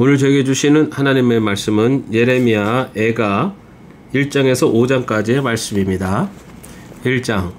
오늘 저에게 주시는 하나님의 말씀은 예레미야 애가 1장에서 5장까지의 말씀입니다. 1장.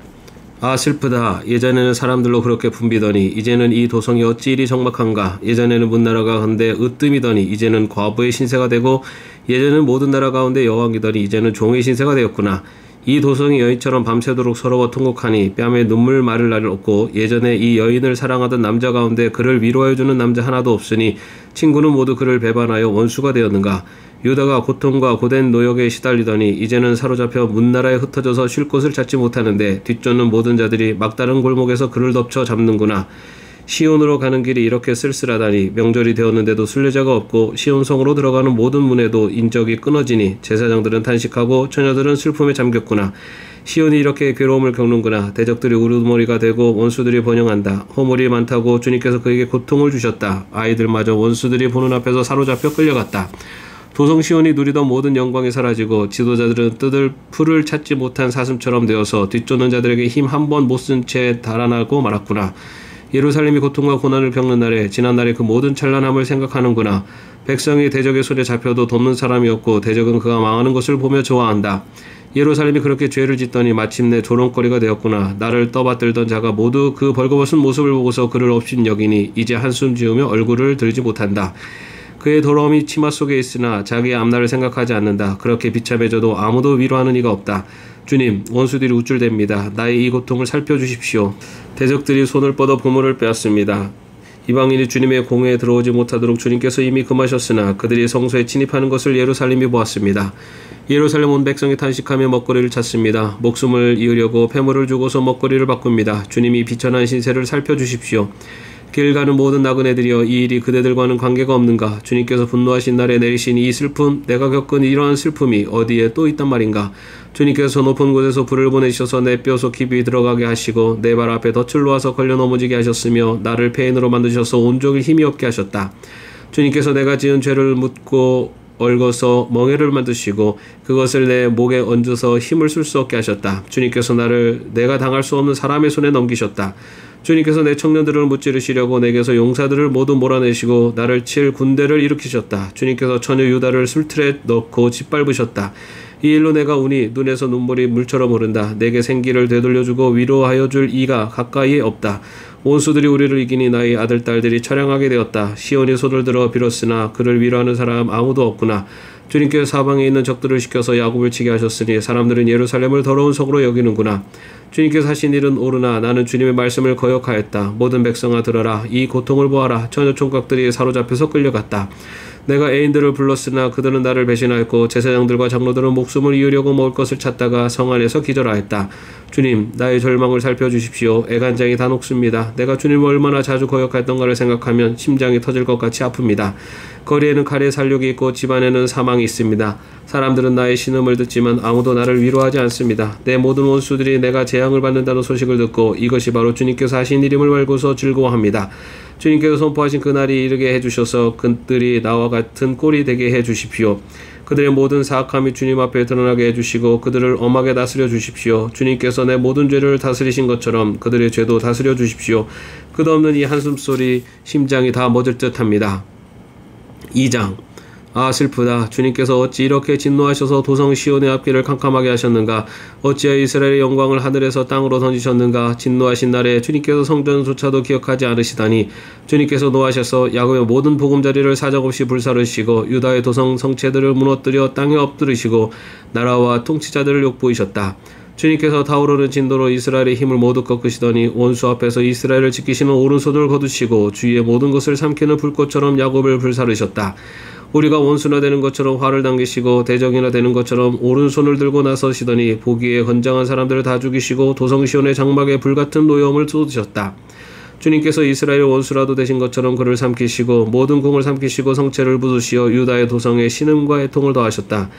아 슬프다. 예전에는 사람들로 그렇게 붐비더니 이제는 이 도성이 어찌 이리 적막한가. 예전에는 문나라가 한데 으뜸이더니 이제는 과부의 신세가 되고 예전에는 모든 나라 가운데 여왕이더니 이제는 종의 신세가 되었구나. 이 도성이 여인처럼 밤새도록 서러워 통곡하니 뺨에 눈물 마를 날이 없고 예전에 이 여인을 사랑하던 남자 가운데 그를 위로해주는 남자 하나도 없으니 친구는 모두 그를 배반하여 원수가 되었는가. 유다가 고통과 고된 노역에 시달리더니 이제는 사로잡혀 문나라에 흩어져서 쉴 곳을 찾지 못하는데 뒤쫓는 모든 자들이 막다른 골목에서 그를 덮쳐 잡는구나. 시온으로 가는 길이 이렇게 쓸쓸하다니 명절이 되었는데도 순례자가 없고 시온성으로 들어가는 모든 문에도 인적이 끊어지니 제사장들은 탄식하고 처녀들은 슬픔에 잠겼구나. 시온이 이렇게 괴로움을 겪는구나. 대적들이 우두머리가 되고 원수들이 번영한다. 허물이 많다고 주님께서 그에게 고통을 주셨다. 아이들마저 원수들이 보는 앞에서 사로잡혀 끌려갔다. 도성 시온이 누리던 모든 영광이 사라지고 지도자들은 뜯을 풀을 찾지 못한 사슴처럼 되어서 뒤쫓는 자들에게 힘 한 번 못 쓴 채 달아나고 말았구나. 예루살렘이 고통과 고난을 겪는 날에 지난날의 그 모든 찬란함을 생각하는구나. 백성이 대적의 손에 잡혀도 돕는 사람이 없고 대적은 그가 망하는 것을 보며 좋아한다. 예루살렘이 그렇게 죄를 짓더니 마침내 조롱거리가 되었구나. 나를 떠받들던 자가 모두 그 벌거벗은 모습을 보고서 그를 업신여기니 이제 한숨 지으며 얼굴을 들지 못한다. 그의 더러움이 치마 속에 있으나 자기의 앞날을 생각하지 않는다. 그렇게 비참해져도 아무도 위로하는 이가 없다. 주님, 원수들이 우쭐댑니다. 나의 이 고통을 살펴주십시오. 대적들이 손을 뻗어 보물을 빼앗습니다. 이방인이 주님의 공회에 들어오지 못하도록 주님께서 이미 금하셨으나 그들이 성소에 침입하는 것을 예루살렘이 보았습니다. 예루살렘 온 백성이 탄식하며 먹거리를 찾습니다. 목숨을 이으려고 폐물을 주고서 먹거리를 바꿉니다. 주님이 비천한 신세를 살펴주십시오. 길 가는 모든 나그네들이여 이 일이 그대들과는 관계가 없는가. 주님께서 분노하신 날에 내리신 이 슬픔, 내가 겪은 이러한 슬픔이 어디에 또 있단 말인가. 주님께서 높은 곳에서 불을 보내셔서 내 뼈 속 깊이 들어가게 하시고 내 발 앞에 덫을 놓아서 걸려 넘어지게 하셨으며 나를 폐인으로 만드셔서 온종일 힘이 없게 하셨다. 주님께서 내가 지은 죄를 묻고 얽어서 멍에를 만드시고 그것을 내 목에 얹어서 힘을 쓸 수 없게 하셨다. 주님께서 나를 내가 당할 수 없는 사람의 손에 넘기셨다. 주님께서 내 청년들을 무찌르시려고 내게서 용사들을 모두 몰아내시고 나를 칠 군대를 일으키셨다. 주님께서 처녀 유다를 술틀에 넣고 짓밟으셨다. 이 일로 내가 우니 눈에서 눈물이 물처럼 흐른다. 내게 생기를 되돌려주고 위로하여 줄 이가 가까이에 없다. 원수들이 우리를 이기니 나의 아들 딸들이 처량하게 되었다. 시온이 손을 들어 빌었으나 그를 위로하는 사람 아무도 없구나. 주님께서 사방에 있는 적들을 시켜서 야곱을 치게 하셨으니 사람들은 예루살렘을 더러운 성으로 여기는구나. 주님께서 하신 일은 옳으나 나는 주님의 말씀을 거역하였다. 모든 백성아 들어라. 이 고통을 보아라. 처녀 총각들이 사로잡혀서 끌려갔다. 내가 애인들을 불렀으나 그들은 나를 배신하였고 제사장들과 장로들은 목숨을 이으려고 먹을 것을 찾다가 성 안에서 기절하였다. 주님, 나의 절망을 살펴주십시오. 애간장이 다 녹습니다. 내가 주님을 얼마나 자주 거역했던가를 생각하면 심장이 터질 것 같이 아픕니다. 거리에는 칼의 살육이 있고 집안에는 사망이 있습니다. 사람들은 나의 신음을 듣지만 아무도 나를 위로하지 않습니다. 내 모든 원수들이 내가 재앙을 받는다는 소식을 듣고 이것이 바로 주님께서 하신 일임을 알고서 즐거워합니다. 주님께서 선포하신 그날이 이르게 해주셔서 그들이 나와 같은 꼴이 되게 해주십시오. 그들의 모든 사악함이 주님 앞에 드러나게 해주시고 그들을 엄하게 다스려 주십시오. 주님께서 내 모든 죄를 다스리신 것처럼 그들의 죄도 다스려 주십시오. 끝없는 이 한숨소리 심장이 다 멎을 듯합니다. 2장. 아 슬프다. 주님께서 어찌 이렇게 진노하셔서 도성 시온의 앞길을 캄캄하게 하셨는가. 어찌하여 이스라엘의 영광을 하늘에서 땅으로 던지셨는가. 진노하신 날에 주님께서 성전조차도 기억하지 않으시다니. 주님께서 노하셔서 야곱의 모든 보금자리를 사정없이 불사르시고 유다의 도성 성체들을 무너뜨려 땅에 엎드리시고 나라와 통치자들을 욕보이셨다. 주님께서 타오르는 진도로 이스라엘의 힘을 모두 꺾으시더니 원수 앞에서 이스라엘을 지키시는 오른손을 거두시고 주위의 모든 것을 삼키는 불꽃처럼 야곱을 불사르셨다. 우리가 원수나 되는 것처럼 화를 당기시고 대적이나 되는 것처럼 오른손을 들고 나서시더니 보기에 건장한 사람들을 다 죽이시고 도성 시온의 장막에 불같은 노여움을 쏟으셨다. 주님께서 이스라엘의 원수라도 되신 것처럼 그를 삼키시고 모든 궁을 삼키시고 성체를 부수시어 유다의 도성에 신음과 애통을 더하셨다.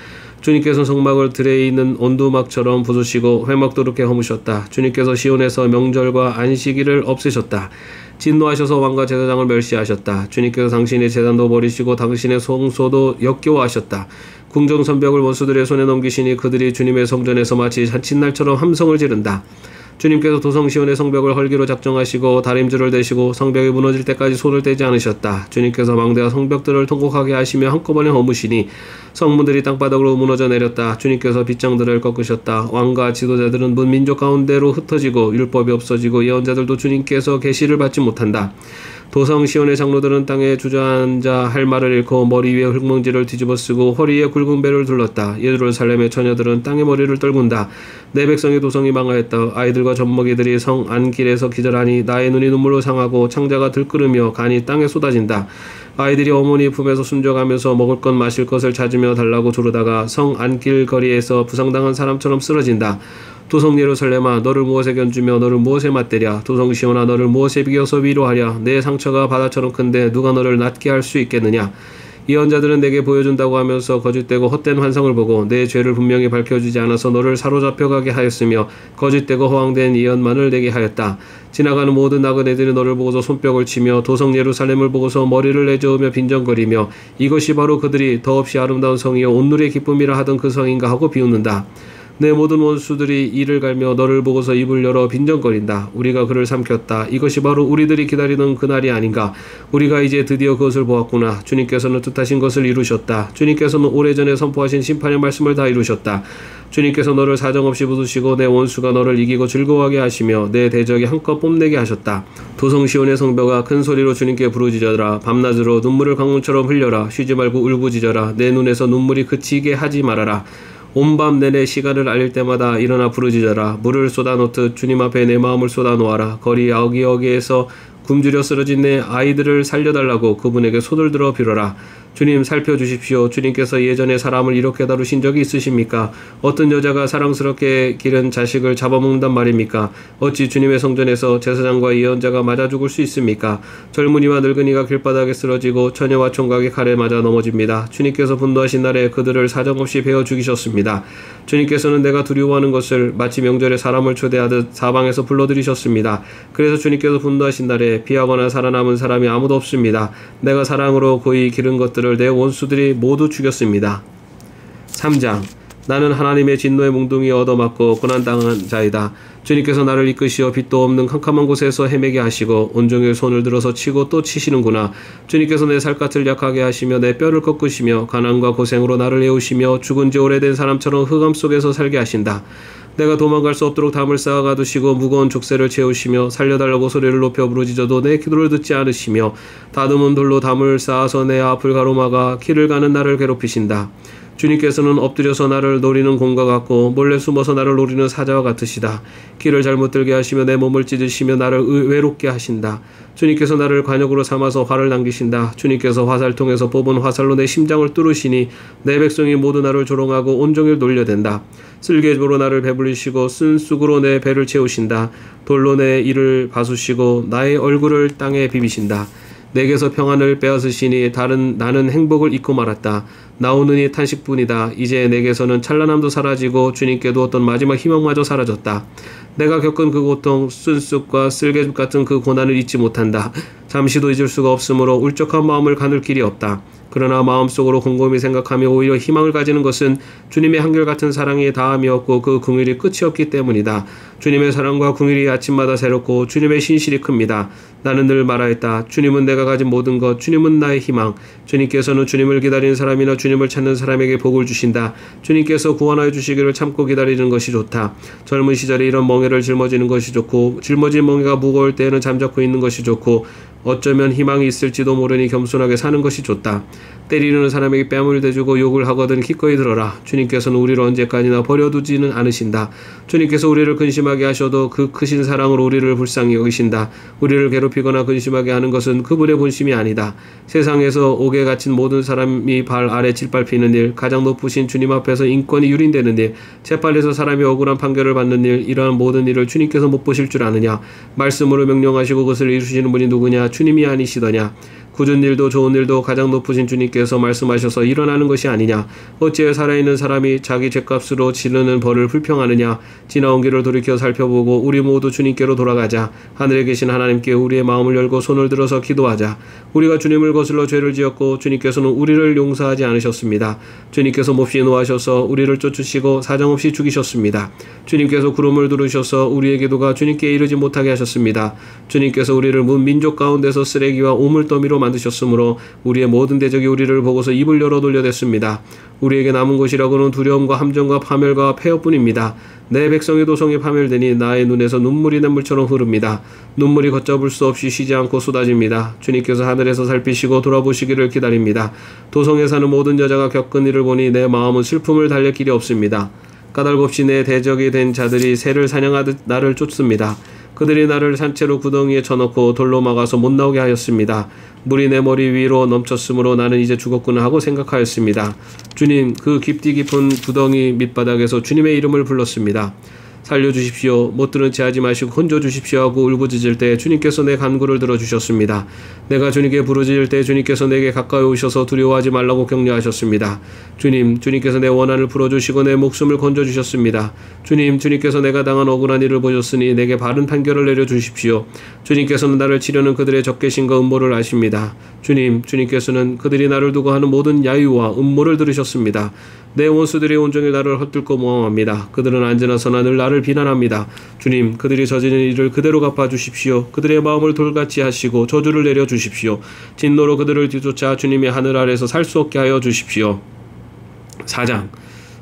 주님께서 성막을 들에 있는 온두막처럼 부수시고 회막도롭게 허무셨다. 주님께서 시온에서 명절과 안식일을 없애셨다. 진노하셔서 왕과 제사장을 멸시하셨다. 주님께서 당신의 제단도 버리시고 당신의 성소도 역겨워하셨다. 궁정선벽을 원수들의 손에 넘기시니 그들이 주님의 성전에서 마치 잔칫날처럼 함성을 지른다. 주님께서 도성시온의 성벽을 헐기로 작정하시고 다림줄을 대시고 성벽이 무너질 때까지 손을 떼지 않으셨다. 주님께서 망대와 성벽들을 통곡하게 하시며 한꺼번에 허무시니 성문들이 땅바닥으로 무너져 내렸다. 주님께서 빗장들을 꺾으셨다. 왕과 지도자들은 문 민족 가운데로 흩어지고 율법이 없어지고 예언자들도 주님께서 계시를 받지 못한다. 도성 시온의 장로들은 땅에 주저앉아 할 말을 잃고 머리 위에 흙먼지를 뒤집어쓰고 허리에 굵은 배를 둘렀다. 예루살렘의 처녀들은 땅에 머리를 떨군다. 내 백성의 도성이 망하였다. 아이들과 젖먹이들이 성 안길에서 기절하니 나의 눈이 눈물로 상하고 창자가 들끓으며 간이 땅에 쏟아진다. 아이들이 어머니 품에서 숨져가면서 먹을 것 마실 것을 찾으며 달라고 조르다가 성 안길 거리에서 부상당한 사람처럼 쓰러진다. 도성 예루살렘아, 너를 무엇에 견주며 너를 무엇에 맞대랴. 도성 시온아, 너를 무엇에 비겨서 위로하랴. 내 상처가 바다처럼 큰데 누가 너를 낫게 할 수 있겠느냐. 예언자들은 내게 보여준다고 하면서 거짓되고 헛된 환상을 보고 내 죄를 분명히 밝혀주지 않아서 너를 사로잡혀가게 하였으며 거짓되고 허황된 예언만을 내게 하였다. 지나가는 모든 나그네들이 너를 보고서 손뼉을 치며 도성 예루살렘을 보고서 머리를 내저으며 빈정거리며 이것이 바로 그들이 더없이 아름다운 성이요 온누리의 기쁨이라 하던 그 성인가 하고 비웃는다. 내 모든 원수들이 이를 갈며 너를 보고서 입을 열어 빈정거린다. 우리가 그를 삼켰다. 이것이 바로 우리들이 기다리던 그날이 아닌가. 우리가 이제 드디어 그것을 보았구나. 주님께서는 뜻하신 것을 이루셨다. 주님께서는 오래전에 선포하신 심판의 말씀을 다 이루셨다. 주님께서 너를 사정없이 부수시고 내 원수가 너를 이기고 즐거워하게 하시며 내 대적이 한껏 뽐내게 하셨다. 도성 시온의 성벽아, 큰 소리로 주님께 부르짖어라. 밤낮으로 눈물을 강물처럼 흘려라. 쉬지 말고 울부짖어라. 내 눈에서 눈물이 그치게 하지 말아라. 온밤 내내 시간을 알릴 때마다 일어나 부르짖어라. 물을 쏟아놓듯 주님 앞에 내 마음을 쏟아놓아라. 거리 여기여기에서 굶주려 쓰러진 내 아이들을 살려달라고 그분에게 손을 들어 빌어라. 주님 살펴주십시오. 주님께서 예전에 사람을 이렇게 다루신 적이 있으십니까? 어떤 여자가 사랑스럽게 기른 자식을 잡아먹는단 말입니까? 어찌 주님의 성전에서 제사장과 예언자가 맞아 죽을 수 있습니까? 젊은이와 늙은이가 길바닥에 쓰러지고 처녀와 총각이 칼에 맞아 넘어집니다. 주님께서 분노하신 날에 그들을 사정없이 베어 죽이셨습니다. 주님께서는 내가 두려워하는 것을 마치 명절에 사람을 초대하듯 사방에서 불러들이셨습니다. 그래서 주님께서 분노하신 날에 피하거나 살아남은 사람이 아무도 없습니다. 내가 사랑으로 고이 기른 것들을 내 원수들이 모두 죽였습니다. 3장. 나는 하나님의 진노의 몽둥이에 얻어맞고 고난당한 자이다. 주님께서 나를 이끄시어 빛도 없는 캄캄한 곳에서 헤매게 하시고 온종일 손을 들어서 치고 또 치시는구나. 주님께서 내 살갗을 약하게 하시며 내 뼈를 꺾으시며 가난과 고생으로 나를 애우시며 죽은 지 오래된 사람처럼 흑암 속에서 살게 하신다. 내가 도망갈 수 없도록 담을 쌓아 가두시고 무거운 족쇄를 채우시며 살려달라고 소리를 높여 부르짖어도 내 기도를 듣지 않으시며 다듬은 돌로 담을 쌓아서 내 앞을 가로막아 길을 가는 나를 괴롭히신다. 주님께서는 엎드려서 나를 노리는 곰과 같고 몰래 숨어서 나를 노리는 사자와 같으시다. 길을 잘못 들게 하시며 내 몸을 찢으시며 나를 외롭게 하신다. 주님께서 나를 관역으로 삼아서 화를 남기신다. 주님께서 화살통에서 뽑은 화살로 내 심장을 뚫으시니 내 백성이 모두 나를 조롱하고 온종일 놀려댄다. 쓸개조로 나를 배불리시고 쓴 쑥으로 내 배를 채우신다. 돌로 내 이를 바수시고 나의 얼굴을 땅에 비비신다. 내게서 평안을 빼앗으시니 나는 행복을 잊고 말았다. 나오느니 탄식뿐이다. 이제 내게서는 찬란함도 사라지고 주님께 두었던 마지막 희망마저 사라졌다. 내가 겪은 그 고통, 쓴쑥과 쓸개즙 같은 그 고난을 잊지 못한다. 잠시도 잊을 수가 없으므로 울적한 마음을 가눌 길이 없다. 그러나 마음속으로 곰곰이 생각하며 오히려 희망을 가지는 것은 주님의 한결같은 사랑이 다함이었고 그 긍휼이 끝이 없기 때문이다. 주님의 사랑과 긍휼이 아침마다 새롭고 주님의 신실이 큽니다. 나는 늘 말하였다. 주님은 내가 가진 모든 것, 주님은 나의 희망. 주님께서는 주님을 기다리는 사람이나 주님을 찾는 사람에게 복을 주신다. 주님께서 구원하여 주시기를 참고 기다리는 것이 좋다. 젊은 시절에 이런 멍에를 짊어지는 것이 좋고 짊어진 멍에가 무거울 때에는 잠자코 있는 것이 좋고 어쩌면 희망이 있을지도 모르니 겸손하게 사는 것이 좋다. 때리는 사람에게 뺨을 대주고 욕을 하거든 기꺼이 들어라. 주님께서는 우리를 언제까지나 버려두지는 않으신다. 주님께서 우리를 근심하게 하셔도 그 크신 사랑으로 우리를 불쌍히 여기신다. 우리를 괴롭히거나 근심하게 하는 것은 그분의 본심이 아니다. 세상에서 옥에 갇힌 모든 사람이 발 아래 짓밟히는 일, 가장 높으신 주님 앞에서 인권이 유린되는 일, 재판에서 사람이 억울한 판결을 받는 일, 이러한 모든 일을 주님께서 못 보실 줄 아느냐. 말씀으로 명령하시고 그것을 이루시는 분이 누구냐. 주님이 아니시더냐. 굳은 일도 좋은 일도 가장 높으신 주님께서 말씀하셔서 일어나는 것이 아니냐. 어찌하여 살아있는 사람이 자기 죄값으로 지르는 벌을 불평하느냐. 지나온 길을 돌이켜 살펴보고 우리 모두 주님께로 돌아가자. 하늘에 계신 하나님께 우리의 마음을 열고 손을 들어서 기도하자. 우리가 주님을 거슬러 죄를 지었고 주님께서는 우리를 용서하지 않으셨습니다. 주님께서 몹시 노하셔서 우리를 쫓으시고 사정없이 죽이셨습니다. 주님께서 구름을 두르셔서 우리의 기도가 주님께 이르지 못하게 하셨습니다. 주님께서 우리를 문 민족 가운데서 쓰레기와 오물더미로 만드셨으므로 우리의 모든 대적이 우리를 보고서 입을 열어 돌려댔습니다. 우리에게 남은 것이라고는 두려움과 함정과 파멸과 폐허뿐입니다. 내 백성의 도성이 파멸되니 나의 눈에서 눈물이 냇물처럼 흐릅니다. 눈물이 걷잡을 수 없이 쉬지 않고 쏟아집니다. 주님께서 하늘에서 살피시고 돌아보시기를 기다립니다. 도성에 사는 모든 여자가 겪은 일을 보니 내 마음은 슬픔을 달랠 길이 없습니다. 까닭없이 내 대적이 된 자들이 새를 사냥하듯 나를 쫓습니다. 그들이 나를 산채로 구덩이에 쳐넣고 돌로 막아서 못 나오게 하였습니다. 물이 내 머리 위로 넘쳤으므로 나는 이제 죽었구나 하고 생각하였습니다. 주님, 그 깊디 깊은 구덩이 밑바닥에서 주님의 이름을 불렀습니다. 살려주십시오. 못 들은 채 하지 마시고 건져주십시오 하고 울부짖을 때 주님께서 내 간구를 들어주셨습니다. 내가 주님께 부르짖을 때 주님께서 내게 가까이 오셔서 두려워하지 말라고 격려하셨습니다. 주님께서 내 원한을 풀어주시고 내 목숨을 건져주셨습니다. 주님께서 내가 당한 억울한 일을 보셨으니 내게 바른 판결을 내려주십시오. 주님께서는 나를 치려는 그들의 적개심과 음모를 아십니다. 주님께서는 그들이 나를 두고 하는 모든 야유와 음모를 들으셨습니다. 내 원수들이 온종일 나를 헛들고 모함합니다. 그들은 언제나 선하 늘 나를 비난합니다. 주님, 그들이 저지른 일을 그대로 갚아주십시오. 그들의 마음을 돌같이 하시고 저주를 내려주십시오. 진노로 그들을 뒤쫓아 주님의 하늘 아래서 살 수 없게 하여 주십시오. 4장.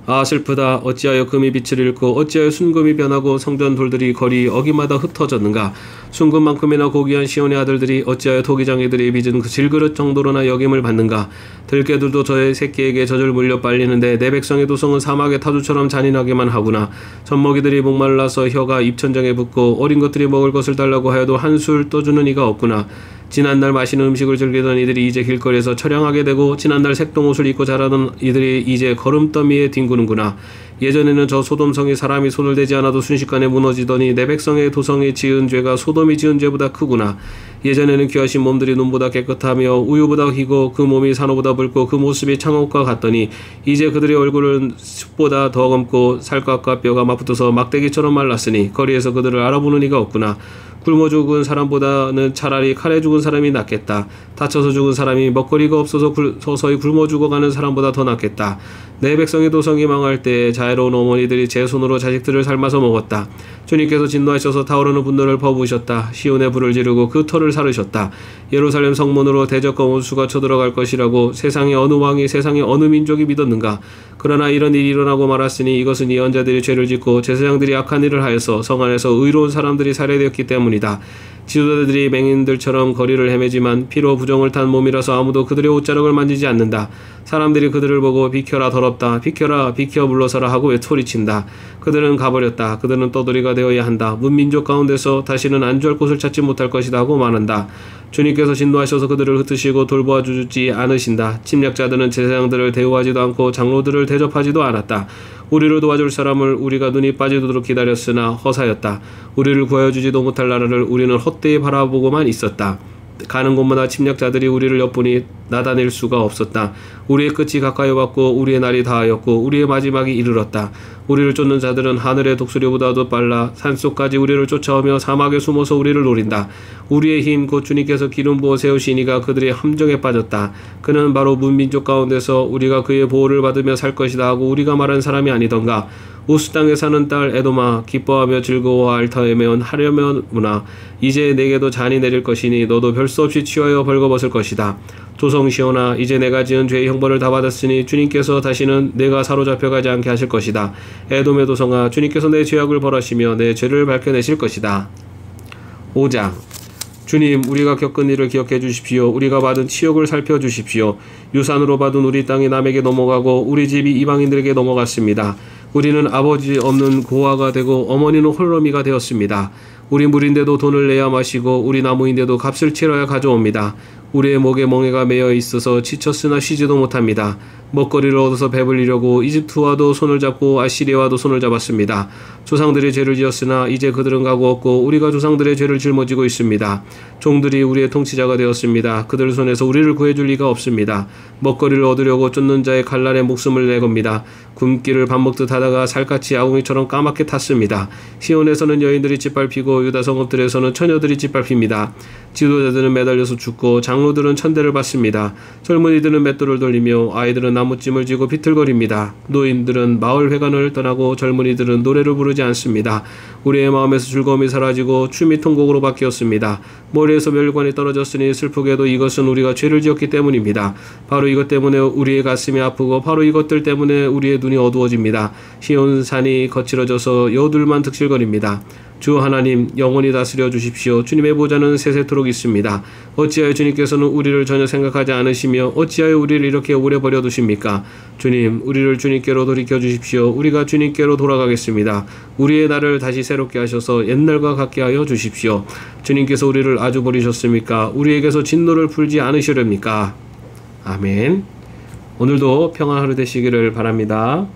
아 슬프다. 어찌하여 금이 빛을 잃고 어찌하여 순금이 변하고 성전 돌들이 거리 어기마다 흩어졌는가. 순금만큼이나 고귀한 시온의 아들들이 어찌하여 토기장이들이 빚은 그 질그릇 정도로나 여김을 받는가. 들깨들도 저의 새끼에게 젖을 물려 빨리는데 내 백성의 도성은 사막의 타주처럼 잔인하게만 하구나. 젖먹이들이 목말라서 혀가 입천장에 붙고 어린 것들이 먹을 것을 달라고 하여도 한술 떠주는 이가 없구나. 지난날 맛있는 음식을 즐기던 이들이 이제 길거리에서 처량하게 되고 지난날 색동옷을 입고 자라던 이들이 이제 거름더미에 뒹구는구나. 예전에는 저 소돔성이 사람이 손을 대지 않아도 순식간에 무너지더니 내 백성의 도성이 지은 죄가 소돔이 지은 죄보다 크구나. 예전에는 귀하신 몸들이 눈보다 깨끗하며 우유보다 희고 그 몸이 산호보다 붉고 그 모습이 창옥과 같더니 이제 그들의 얼굴은 숯보다 더 검고 살갗과 뼈가 맞붙어서 막대기처럼 말랐으니 거리에서 그들을 알아보는 이가 없구나. 굶어 죽은 사람보다는 차라리 칼에 죽은 사람이 낫겠다. 다쳐서 죽은 사람이 먹거리가 없어서 서서히 굶어 죽어가는 사람보다 더 낫겠다. 내 백성의 도성이 망할 때 자애로운 어머니들이 제 손으로 자식들을 삶아서 먹었다. 주님께서 진노하셔서 타오르는 분노를 퍼부으셨다. 시온에 불을 지르고 그 터를 사르셨다. 예루살렘 성문으로 대적과 원수가 쳐들어갈 것이라고 세상의 어느 왕이 세상의 어느 민족이 믿었는가. 그러나 이런 일이 일어나고 말았으니 이것은 예언자들이 죄를 짓고 제사장들이 악한 일을 하여서 성 안에서 의로운 사람들이 살해되었기 때문이다. 지도자들이 맹인들처럼 거리를 헤매지만 피로 부정을 탄 몸이라서 아무도 그들의 옷자락을 만지지 않는다. 사람들이 그들을 보고 비켜라 더럽다 비켜라 비켜 물러서라 하고 외소리친다. 그들은 가버렸다. 그들은 떠돌이가 되어야 한다. 문민족 가운데서 다시는 안주할 곳을 찾지 못할 것이다 하고 말한다. 주님께서 진노하셔서 그들을 흩으시고 돌보아주지 않으신다. 침략자들은 제사장들을 대우하지도 않고 장로들을 대접하지도 않았다. 우리를 도와줄 사람을 우리가 눈이 빠지도록 기다렸으나 허사였다. 우리를 구하여주지도 못할 나라를 우리는 헛되이 바라보고만 있었다. 가는 곳마다 침략자들이 우리를 엿보니 나다낼 수가 없었다. 우리의 끝이 가까이 왔고 우리의 날이 다하였고 우리의 마지막이 이르렀다. 우리를 쫓는 자들은 하늘의 독수리보다도 빨라 산속까지 우리를 쫓아오며 사막에 숨어서 우리를 노린다. 우리의 힘 곧 주님께서 기름 부어 세우시니가 그들의 함정에 빠졌다. 그는 바로 문민족 가운데서 우리가 그의 보호를 받으며 살 것이다 하고 우리가 말한 사람이 아니던가. 우스 땅에 사는 딸 에돔아 기뻐하며 즐거워할 터이면 하려면무나 이제 내게도 잔이 내릴 것이니 너도 별 수 없이 취하여 벌거벗을 것이다. 조성 시온아 이제 내가 지은 죄의 형벌을 다 받았으니 주님께서 다시는 내가 사로잡혀가지 않게 하실 것이다. 에돔의 도성아 주님께서 내 죄악을 벌하시며 내 죄를 밝혀내실 것이다. 5장. 주님, 우리가 겪은 일을 기억해 주십시오. 우리가 받은 치욕을 살펴주십시오. 유산으로 받은 우리 땅이 남에게 넘어가고 우리 집이 이방인들에게 넘어갔습니다. 우리는 아버지 없는 고아가 되고 어머니는 홀로미가 되었습니다. 우리 물인데도 돈을 내야 마시고 우리 나무인데도 값을 치러야 가져옵니다. 우리의 목에 멍에가 매여 있어서 지쳤으나 쉬지도 못합니다. 먹거리를 얻어서 배불리려고 이집트와도 손을 잡고 아시리아와도 손을 잡았습니다. 조상들이 죄를 지었으나 이제 그들은 가고 없고 우리가 조상들의 죄를 짊어지고 있습니다. 종들이 우리의 통치자가 되었습니다. 그들 손에서 우리를 구해줄 리가 없습니다. 먹거리를 얻으려고 쫓는 자의 칼날에 목숨을 내겁니다. 굶기를 밥 먹듯 하다가 살갗이 아궁이처럼 까맣게 탔습니다. 시온에서는 여인들이 짓밟히고 유다 성읍들에서는 처녀들이 짓밟힙니다. 지도자들은 매달려서 죽고 장로들은 천대를 받습니다. 젊은이들은 맷돌을 돌리며 아이들은 나무찜을 쥐고 비틀거립니다. 노인들은 마을 회관을 떠나고 젊은이들은 노래를 부르지 않습니다. 우리의 마음에서 즐거움이 사라지고 춤이 통곡으로 바뀌었습니다. 머리에서 멸관이 떨어졌으니 슬프게도 이것은 우리가 죄를 지었기 때문입니다. 바로 이것 때문에 우리의 가슴이 아프고 바로 이것들 때문에 우리의 눈이 어두워집니다. 시온 산이 거칠어져서 여둘만 득실거립니다. 주 하나님 영원히 다스려 주십시오. 주님의 보좌는 세세토록 있습니다. 어찌하여 주님께서는 우리를 전혀 생각하지 않으시며 어찌하여 우리를 이렇게 오래 버려두십니까? 주님, 우리를 주님께로 돌이켜 주십시오. 우리가 주님께로 돌아가겠습니다. 우리의 날을 다시 새롭게 하셔서 옛날과 같게 하여 주십시오. 주님께서 우리를 아주 버리셨습니까? 우리에게서 진노를 풀지 않으시렵니까? 아멘. 오늘도 평안한 하루 되시기를 바랍니다.